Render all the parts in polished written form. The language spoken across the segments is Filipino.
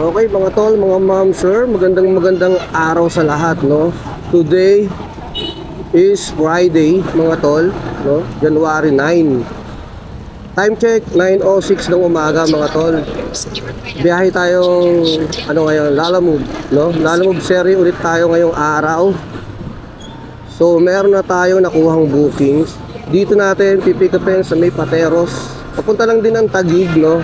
Okay mga tol, mga ma'am, sir, magandang araw sa lahat, no? Today is Friday, mga tol, no? January 9. Time check, 9:06 ng umaga, mga tol. Biyahe tayong, ngayon, Lalamove, no? Lalamove series ulit tayo ngayong araw. So, meron na tayo nakuhang bookings. Dito natin pipick upin sa may Pateros. Papunta lang din ang Taguig, no?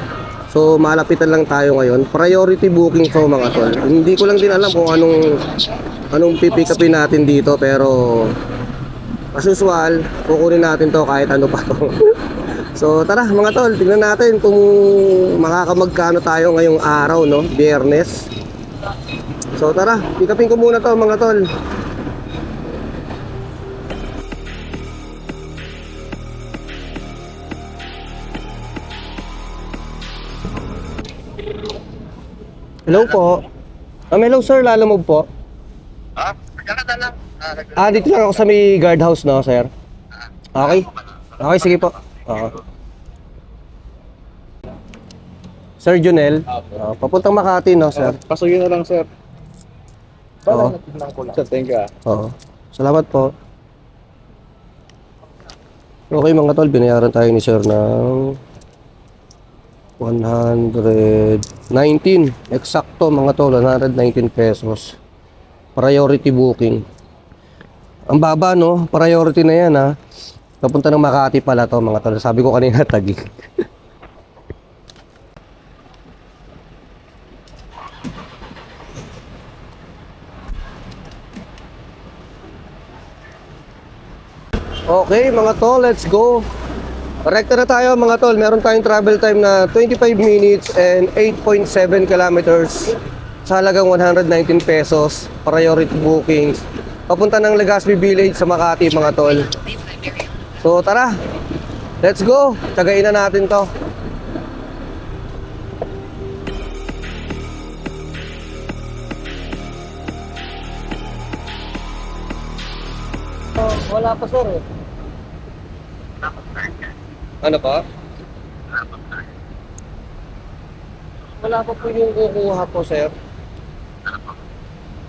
So malapitan lang tayo ngayon. Priority booking so mga tol. Hindi ko lang din alam kung anong pipick upin natin dito, pero as usual, kukunin natin to kahit ano pa to. So tara mga tol, tingnan natin kung makakamagkano tayo ngayong araw, no? Biyernes. So tara, pick upin ko muna to mga tol. Hello po. Hello sir, Lalamove po. Magkakata lang. Dito lang ako sa may guardhouse, no, sir? Okay. Okay, sige po. Sir Junel, papuntang Makati, no, sir? Pasukin na lang, sir. Oo. Sir, thank you. Oo. Salamat po. Okay mga tol, binayaran tayo ni sir ng 119. Eksakto mga tol, 119 pesos. Priority booking. Ang baba, no? Priority na yan, ha? Papunta ng Makati pala to mga tol. Sabi ko kanina, Taguig. Okay mga tol, let's go. Rekta na tayo mga tol. Meron tayong travel time na 25 minutes and 8.7 kilometers sa halagang 119 pesos. Priority bookings. Papunta ng Legazpi Village sa Makati mga tol. So tara, let's go. Tagayin na natin to. Wala pa sir eh. Ano pa? Wala pa po yung kukuha po, sir.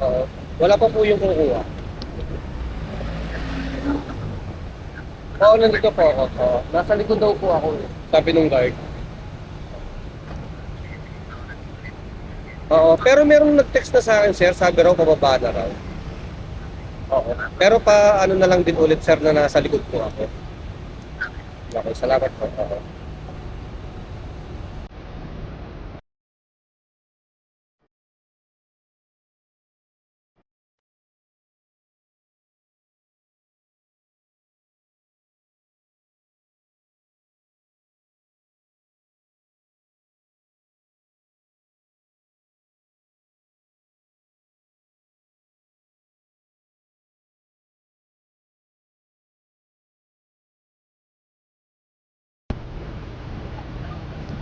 Oo. Wala pa po yung kukuha. Oo, nandito po ako. Nasa likod daw po ako. Sabi nung guard. Oo, pero merong nag-text na sa akin, sir. Sabi raw, pababa na raw. Oo. Pero pa, ano na lang din ulit, sir, na nasa likod po ako. Okay, salamat po.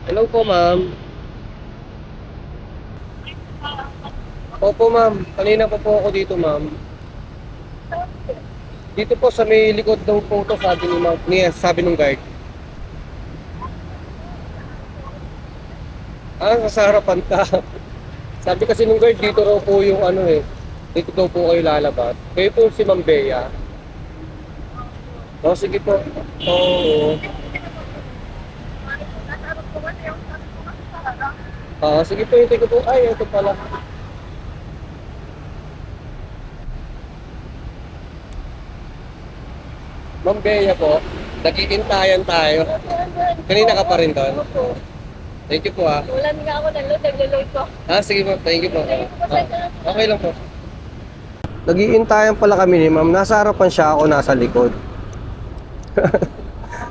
Hello po, ma'am. Opo, ma'am. Kanina po ako dito, ma'am. Dito po sa may likod ng photo, sabi ni ma'am, sabi nung guard. Sa harapan ka. Sabi kasi nung guard, dito raw po yung dito daw po kayo lalabas. Kayo po si Ma'am Bea. Sige po. Oo. Sige po, hintay ko po. Ay, ito pala. Ma'am Bea po, nag-iintayan tayo. Kanina ka pa rin doon? Thank you po Wala nga ako nag-load ko. Sige po, thank you po. Okay lang po. Nag-iintayan pala kami ni ma'am. Nasa harapan siya, ako nasa likod.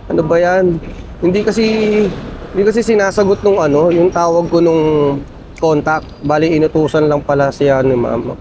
Ano ba yan? Hindi kasi sinasagot nung yung tawag ko nung contact. Bali inutusan lang pala siya ni ma'am